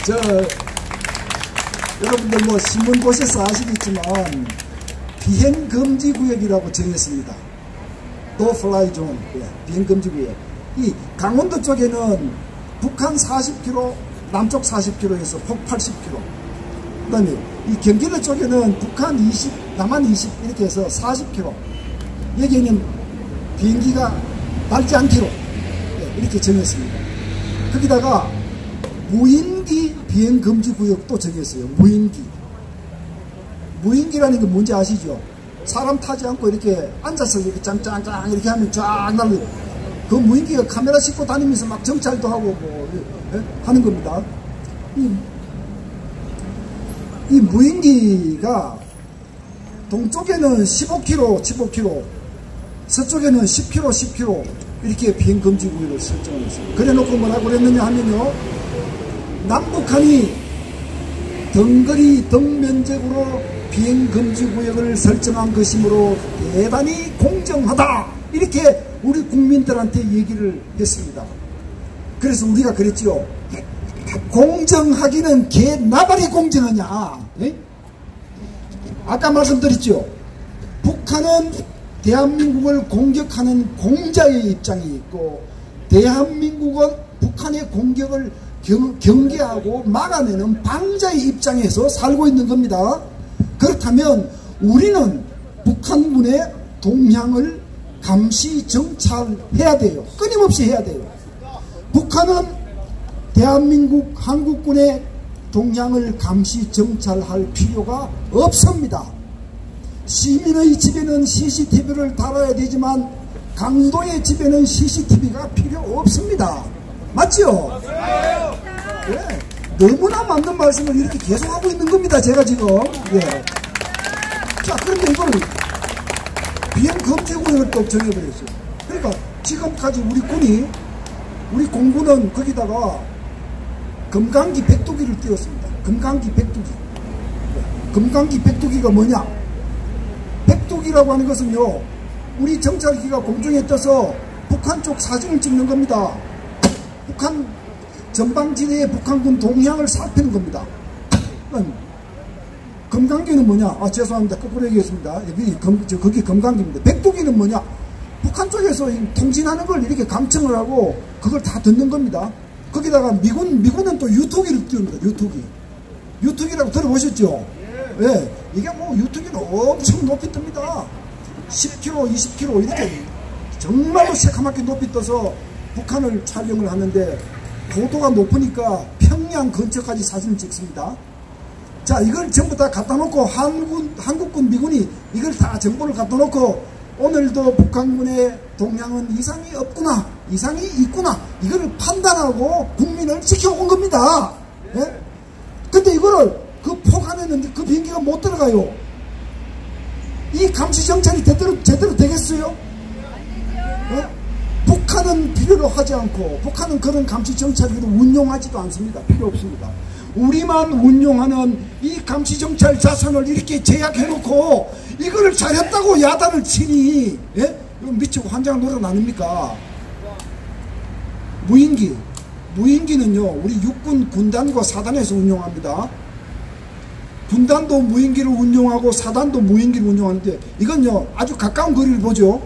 저 여러분들 뭐 신문 보셔서 아시겠지만 비행 금지 구역이라고 정했습니다. No fly zone, 비행 금지 구역. 이 강원도 쪽에는 북한 40km, 남쪽 40km에서 북 80km. 그다음에 이 경기도 쪽에는 북한 20, 남한 20 이렇게 해서 40km. 여기에는 비행기가 날지 않기로 이렇게 정했습니다. 거기다가 무인기 비행 금지 구역도 정했어요. 무인기. 무인기라는 게 뭔지 아시죠? 사람 타지 않고 이렇게 앉아서 이렇게 짱짱짱 이렇게 하면 쫙 날리고, 그 무인기가 카메라 싣고 다니면서 막 정찰도 하고 뭐 하는 겁니다. 이 무인기가 동쪽에는 15km, 서쪽에는 10km, 10km 이렇게 비행 금지 구역을 설정을 했어요. 그래 놓고 뭐라고 그랬느냐 하면요, 남북한이 덩거리 덩면적으로 비행 금지 구역을 설정한 것이므로 대단히 공정하다, 이렇게 우리 국민들한테 얘기를 했습니다. 그래서 우리가 그랬지요. 공정하기는 개 나발이 공정하냐. 에? 아까 말씀드렸죠. 북한은 대한민국을 공격하는 공자의 입장이 있고, 대한민국은 북한의 공격을 경계하고 막아내는 방자의 입장에서 살고 있는 겁니다. 그렇다면 우리는 북한군의 동향을 감시 정찰해야 돼요. 끊임없이 해야 돼요. 북한은 대한민국 한국군의 동향을 감시 정찰할 필요가 없습니다. 시민의 집에는 CCTV를 달아야 되지만 강도의 집에는 CCTV가 필요 없습니다. 맞죠? 예. 너무나 맞는 말씀을 이렇게 계속하고 있는 겁니다. 제가 지금. 예. 자, 그런데 이걸 비행 금지 구역을 또 정해버렸어요. 그러니까 지금까지 우리 공군은 거기다가 금강기 백두기를 띄웠습니다. 금강기 백두기. 금강기 백두기가 뭐냐? 백두기라고 하는 것은요, 우리 정찰기가 공중에 떠서 북한 쪽 사진을 찍는 겁니다. 북한 전방지대의 북한군 동향을 살피는 겁니다. 금강기는 뭐냐? 죄송합니다. 거꾸로 얘기했습니다. 거기 금강기입니다. 백두기는 뭐냐? 북한 쪽에서 통신하는 걸 이렇게 감청을 하고 그걸 다 듣는 겁니다. 거기다가 미군은 또 유투기를 띄웁니다. 유투기라고 들어보셨죠? 예. 이게 뭐 유투기는 엄청 높이 뜹니다. 10km, 20km 이렇게 정말로 새카맣게 높이 떠서 북한을 촬영을 하는데, 고도가 높으니까 평양 근처까지 사진을 찍습니다. 자, 이걸 전부 다 갖다 놓고 한국군 미군이 이걸 다 정보를 갖다 놓고 오늘도 북한군의 동향은 이상이 없구나, 이상이 있구나, 이거를 판단하고 국민을 지켜온 겁니다. 예? 근데 이거를 그 포관했는데 그 비행기가 못 들어가요. 이 감시 정찰이 제대로 되겠어요? 예? 북한은 필요로 하지 않고, 북한은 그런 감시 정찰기를 운용하지도 않습니다. 필요 없습니다. 우리만 운용하는 이 감시 정찰 자산을 이렇게 제약해놓고 이거를 잘했다고 야단을 치니, 예? 미치고 환장 노릇 아닙니까? 무인기는요, 우리 육군 군단과 사단에서 운용합니다. 군단도 무인기를 운용하고 사단도 무인기를 운용하는데, 이건요 아주 가까운 거리를 보죠.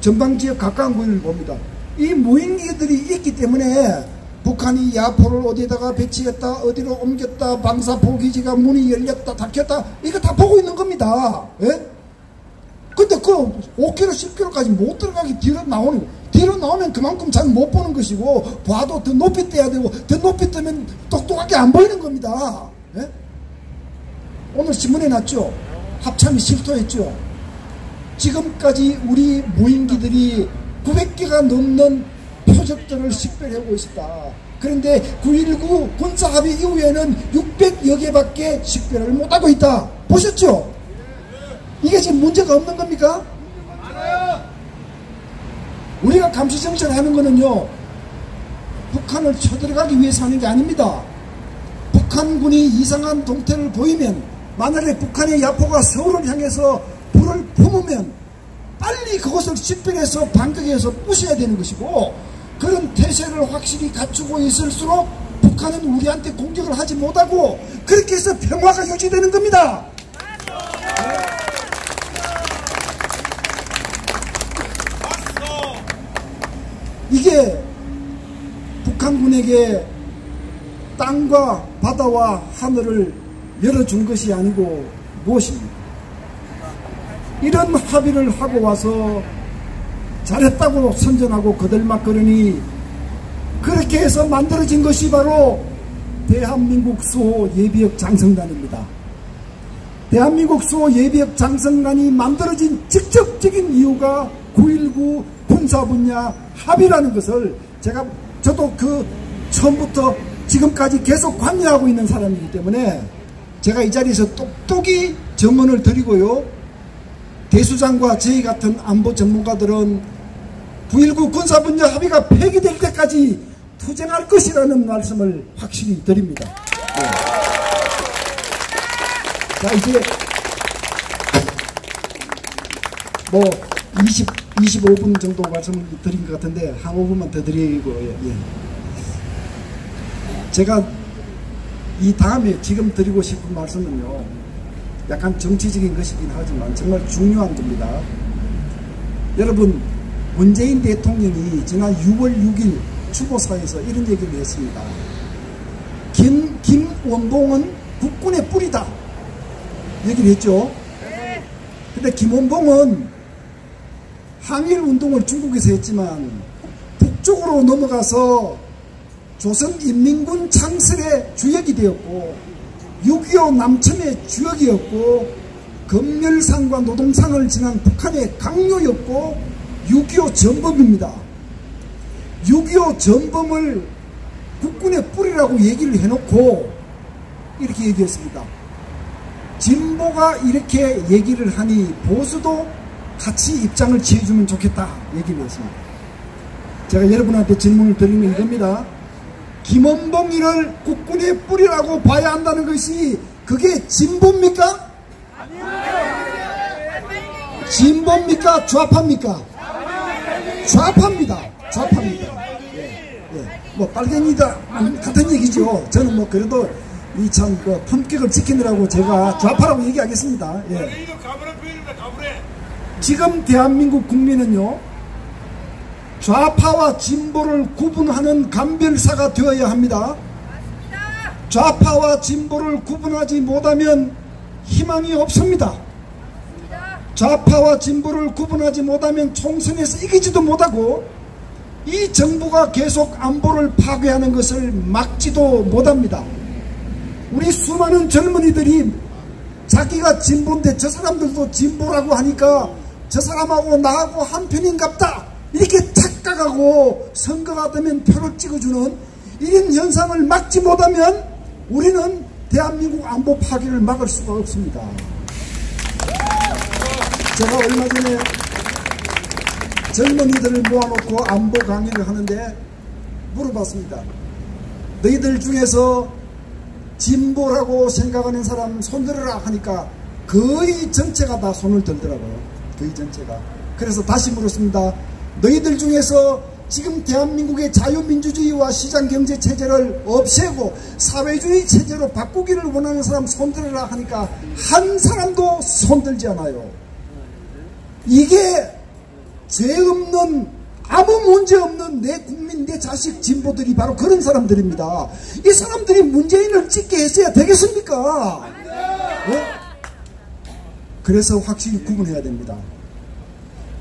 전방지역 가까운 거리를 봅니다. 이 무인기들이 있기 때문에 북한이 야포를 어디에다가 배치했다, 어디로 옮겼다, 방사포 기지가 문이 열렸다 닫혔다, 이거 다 보고 있는 겁니다. 예? 근데 그 5km, 10km까지 못 들어가기 뒤로 나오면 그만큼 잘 못 보는 것이고, 봐도 더 높이 떠야 되고, 더 높이 뜨면 똑똑하게 안 보이는 겁니다. 예? 오늘 신문에 났죠? 합참이 실토했죠? 지금까지 우리 무인기들이 900개가 넘는 표적들을 식별하고 있었다. 그런데 9.19 군사합의 이후에는 600여 개밖에 식별을 못하고 있다. 보셨죠? 이게 지금 문제가 없는 겁니까? 우리가 감시정찰 하는 거는요, 북한을 쳐들어가기 위해서 하는 게 아닙니다. 북한군이 이상한 동태를 보이면, 만약에 북한의 야포가 서울을 향해서 불을 뿜으면 빨리 그것을 식별해서 반격해서 부셔야 되는 것이고, 그런 태세를 확실히 갖추고 있을수록 북한은 우리한테 공격을 하지 못하고 그렇게 해서 평화가 유지되는 겁니다. 이게 북한군에게 땅과 바다와 하늘을 열어준 것이 아니고 무엇입니까? 이런 합의를 하고 와서 잘했다고 선전하고 거들먹거리니 그렇게 해서 만들어진 것이 바로 대한민국 수호 예비역 장성단입니다. 대한민국 수호 예비역 장성단이 만들어진 직접적인 이유가 9.19 군사분야 합의라는 것을 저도 그 처음부터 지금까지 계속 관여하고 있는 사람이기 때문에 제가 이 자리에서 똑똑히 증언을 드리고요. 대수장과 저희 같은 안보 전문가들은 9.19 군사분야 합의가 폐기될 때까지 투쟁할 것이라는 말씀을 확실히 드립니다. 네. 자, 이제 뭐 25분 정도 말씀을 드린 것 같은데 한 5분만 더 드리고 예. 제가 이 다음에 지금 드리고 싶은 말씀은요, 약간 정치적인 것이긴 하지만 정말 중요한 겁니다. 여러분, 문재인 대통령이 지난 6월 6일 추모사에서 이런 얘기를 했습니다. 김원봉은 국군의 뿌리다 얘기를 했죠. 근데 김원봉은 항일운동을 중국에서 했지만 북쪽으로 넘어가서 조선인민군 창설의 주역이 되었고 6.25 남침의 주역이었고 검열상과 노동상을 지난 북한의 강요였고 6.25 전범입니다. 6.25 전범을 국군의 뿌리라고 얘기를 해놓고 이렇게 얘기했습니다. 진보가 이렇게 얘기를 하니 보수도 같이 입장을 취해주면 좋겠다 얘기를 했습니다. 제가 여러분한테 질문을 드리는 이겁니다. 김원봉이를 국군의 뿌리라고 봐야 한다는 것이 그게 진보입니까? 진보입니까? 좌파입니까? 좌파입니다. 좌파입니다. 예. 뭐 빨갱이다 같은 얘기죠. 저는 뭐 그래도 이 참 그 품격을 지키느라고 제가 좌파라고 얘기하겠습니다. 예. 지금 대한민국 국민은요, 좌파와 진보를 구분하는 감별사가 되어야 합니다. 좌파와 진보를 구분하지 못하면 희망이 없습니다. 좌파와 진보를 구분하지 못하면 총선에서 이기지도 못하고 이 정부가 계속 안보를 파괴하는 것을 막지도 못합니다. 우리 수많은 젊은이들이 자기가 진보인데 저 사람들도 진보라고 하니까 저 사람하고 나하고 한편인갑다 이렇게 착각하고 선거가 되면 표를 찍어주는 이런 현상을 막지 못하면 우리는 대한민국 안보 파괴를 막을 수가 없습니다. 제가 얼마 전에 젊은이들을 모아놓고 안보 강의를 하는데 물어봤습니다. 너희들 중에서 진보라고 생각하는 사람 손들어라 하니까 거의 전체가 다 손을 들더라고요. 거의 전체가. 그래서 다시 물었습니다. 너희들 중에서 지금 대한민국의 자유민주주의와 시장경제 체제를 없애고 사회주의 체제로 바꾸기를 원하는 사람 손들어라 하니까 한 사람도 손들지 않아요. 이게 죄 없는 아무 문제 없는 내 국민 내 자식 진보들이 바로 그런 사람들입니다. 이 사람들이 문재인을 찍게 했어야 되겠습니까? 그래서 확실히 구분해야 됩니다.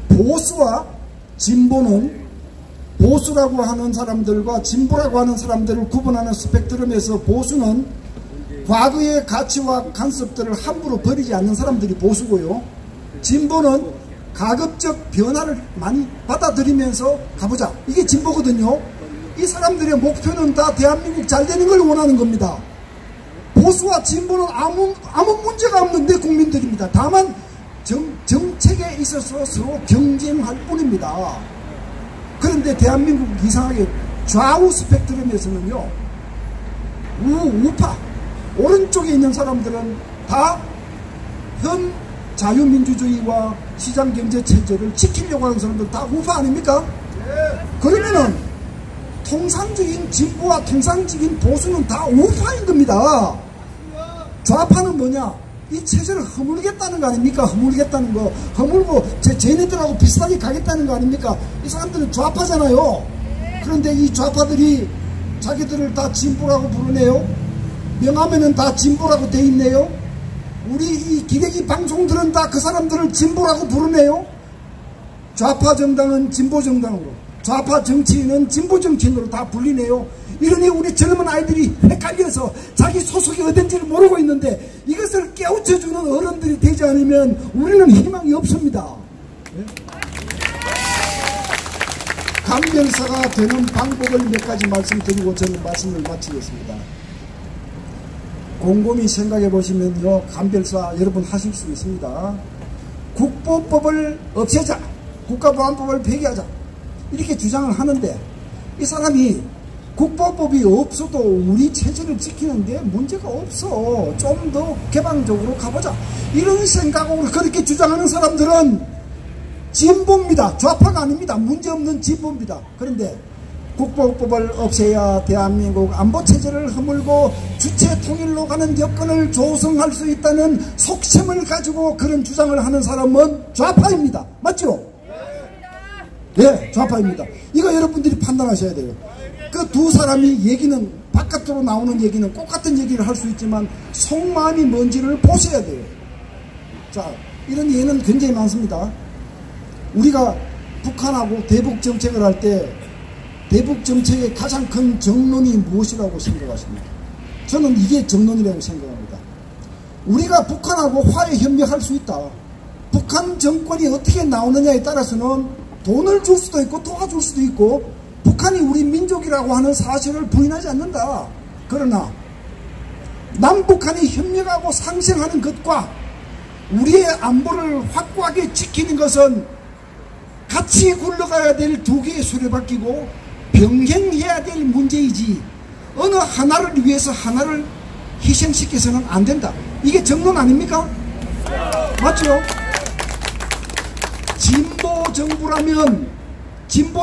보수와 진보는 보수라고 하는 사람들과 진보라고 하는 사람들을 구분하는 스펙트럼에서 보수는 과거의 가치와 간섭들을 함부로 버리지 않는 사람들이 보수고요. 진보는 가급적 변화를 많이 받아들이면서 가보자. 이게 진보거든요. 이 사람들의 목표는 다 대한민국 잘 되는 걸 원하는 겁니다. 보수와 진보는 아무 문제가 없는 내 국민들입니다. 다만 정책에 있어서 서로 경쟁할 뿐입니다. 그런데 대한민국 이상하게 좌우 스펙트럼에서는요, 우파 오른쪽에 있는 사람들은 다 현 자유민주주의와 시장경제체제를 지키려고 하는 사람들 다 우파 아닙니까? 그러면은 통상적인 진보와 통상적인 보수는 다 우파인 겁니다. 좌파는 뭐냐? 이 체제를 허물겠다는 거 아닙니까? 허물겠다는 거. 허물고 쟤네들하고 비슷하게 가겠다는 거 아닙니까? 이 사람들은 좌파잖아요. 그런데 이 좌파들이 자기들을 다 진보라고 부르네요. 명함에는 다 진보라고 돼 있네요. 우리 이 기레기 방송들은 다 그 사람들을 진보라고 부르네요. 좌파 정당은 진보 정당으로, 좌파 정치인은 진보 정치인으로 다 불리네요. 이러니 우리 젊은 아이들이 헷갈려서 자기 소속이 어딘지를 모르고 있는데 이것을 깨우쳐주는 어른들이 되지 않으면 우리는 희망이 없습니다. 네? 감별사가 되는 방법을 몇 가지 말씀드리고 저는 말씀을 마치겠습니다. 곰곰이 생각해 보시면요, 감별사 여러분 하실 수 있습니다. 국보법을 없애자, 국가보안법을 폐기하자, 이렇게 주장을 하는데 이 사람이 국보법이 없어도 우리 체제를 지키는데 문제가 없어, 좀 더 개방적으로 가보자, 이런 생각으로 그렇게 주장하는 사람들은 진보입니다. 좌파가 아닙니다. 문제없는 진보입니다. 그런데 국보법을 없애야 대한민국 안보체제를 허물고 주체 통일로 가는 여건을 조성할 수 있다는 속셈을 가지고 그런 주장을 하는 사람은 좌파입니다. 맞죠? 네, 좌파입니다. 이거 여러분들이 판단하셔야 돼요. 그 두 사람이 얘기는, 바깥으로 나오는 얘기는 똑같은 얘기를 할 수 있지만 속마음이 뭔지를 보셔야 돼요. 자, 이런 예는 굉장히 많습니다. 우리가 북한하고 대북 정책을 할 때 대북 정책의 가장 큰 정론이 무엇이라고 생각하십니까? 저는 이게 정론이라고 생각합니다. 우리가 북한하고 화해 협력할 수 있다. 북한 정권이 어떻게 나오느냐에 따라서는 돈을 줄 수도 있고 도와줄 수도 있고 북한이 우리 민족이라고 하는 사실을 부인하지 않는다. 그러나 남북한이 협력하고 상생하는 것과 우리의 안보를 확고하게 지키는 것은 같이 굴러가야 될 두 개의 수레바퀴고 병행해야 될 문제이지 어느 하나를 위해서 하나를 희생시켜서는 안 된다. 이게 정론 아닙니까? 맞죠? 진보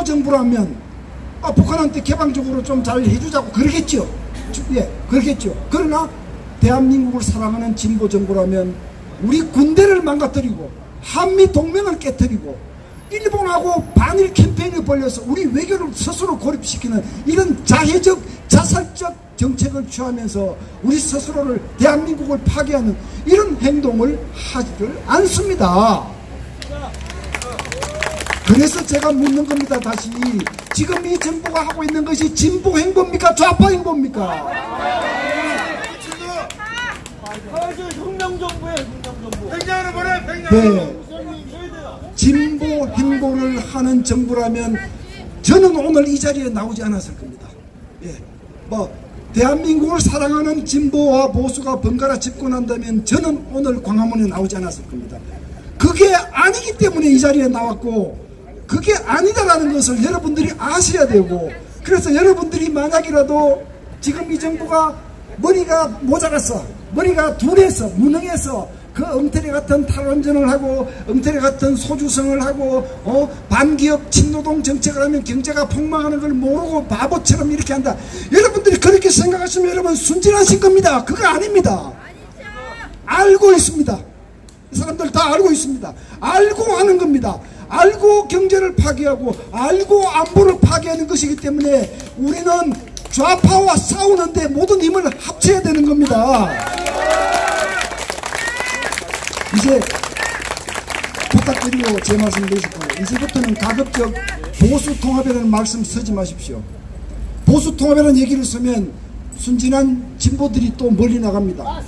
정부라면 북한한테 개방적으로 좀 잘 해주자고 그러겠죠. 예, 그러겠죠. 그러나 대한민국을 사랑하는 진보 정부라면 우리 군대를 망가뜨리고 한미 동맹을 깨뜨리고 일본하고 반일 캠페인에 벌려서 우리 외교를 스스로 고립시키는 이런 자해적 자살적 정책을 취하면서 우리 스스로를 대한민국을 파괴하는 이런 행동을 하지를 않습니다. 그래서 제가 묻는 겁니다. 다시, 지금 이 정부가 하고 있는 것이 진보 행보입니까? 좌파 행보입니까? 혁명정부예요. 혁명정부. 네, 진보 행보를 하는 정부라면 저는 오늘 이 자리에 나오지 않았을 겁니다. 예, 대한민국을 사랑하는 진보와 보수가 번갈아 집권한다면 저는 오늘 광화문에 나오지 않았을 겁니다. 그게 아니기 때문에 이 자리에 나왔고, 그게 아니다라는 것을 여러분들이 아셔야 되고, 그래서 여러분들이 만약이라도 지금 이 정부가 머리가 모자랐어, 머리가 둔해서 무능해서 그 엉터리 같은 탈원전을 하고 엉터리 같은 소주성을 하고 반기업 친노동 정책을 하면 경제가 폭망하는 걸 모르고 바보처럼 이렇게 한다. 여러분들이 그렇게 생각하시면 여러분 순진하신 겁니다. 그거 아닙니다. 알고 있습니다. 이 사람들 다 알고 있습니다. 알고 하는 겁니다. 알고 경제를 파괴하고 알고 안보를 파괴하는 것이기 때문에 우리는 좌파와 싸우는데 모든 힘을 합쳐야 되는 겁니다. 이제 부탁드리고 제 말씀 드리시고, 이제부터는 가급적 보수통합이라는 말씀 쓰지 마십시오. 보수통합이라는 얘기를 쓰면 순진한 진보들이 또 멀리 나갑니다.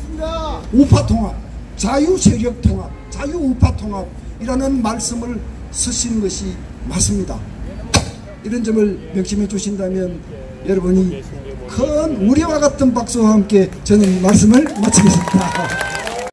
우파통합, 자유세력통합, 자유우파통합이라는 말씀을 쓰시는 것이 맞습니다. 이런 점을 명심해 주신다면 여러분이 큰 우리와 같은 박수와 함께 저는 말씀을 마치겠습니다.